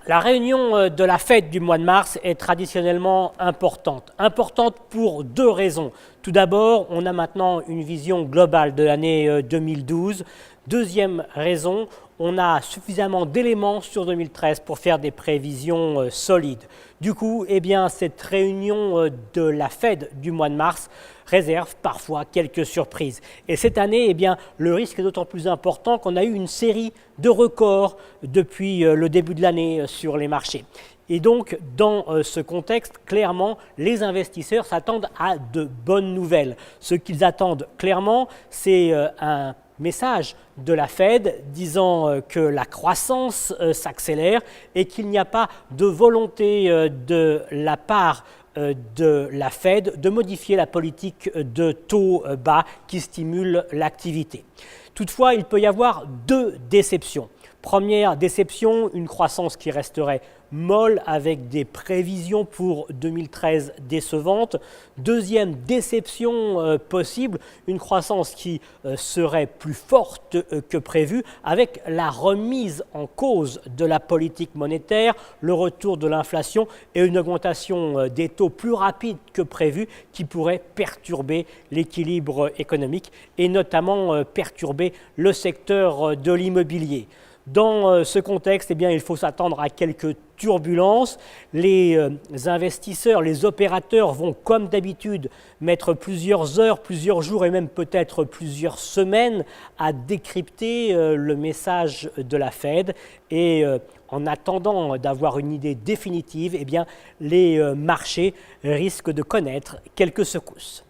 La réunion de la fête du mois de mars est traditionnellement importante. Importante pour deux raisons. Tout d'abord, on a maintenant une vision globale de l'année 2012. Deuxième raison, on a suffisamment d'éléments sur 2013 pour faire des prévisions solides. Du coup, cette réunion de la Fed du mois de mars réserve parfois quelques surprises. Et cette année, le risque est d'autant plus important qu'on a eu une série de records depuis le début de l'année sur les marchés. Et donc, dans ce contexte, clairement, les investisseurs s'attendent à de bonnes nouvelles. Ce qu'ils attendent clairement, c'est un message de la Fed disant que la croissance s'accélère et qu'il n'y a pas de volonté de la part de la Fed de modifier la politique de taux bas qui stimule l'activité. Toutefois, il peut y avoir deux déceptions. Première déception, une croissance qui resterait molle avec des prévisions pour 2013 décevantes. Deuxième déception possible, une croissance qui serait plus forte que prévu avec la remise en cause de la politique monétaire, le retour de l'inflation et une augmentation des taux plus rapide que prévu qui pourrait perturber l'équilibre économique et notamment perturber le secteur de l'immobilier. Dans ce contexte, il faut s'attendre à quelques turbulences. Les investisseurs, les opérateurs vont, comme d'habitude, mettre plusieurs heures, plusieurs jours et même peut-être plusieurs semaines à décrypter le message de la Fed. Et en attendant d'avoir une idée définitive, les marchés risquent de connaître quelques secousses.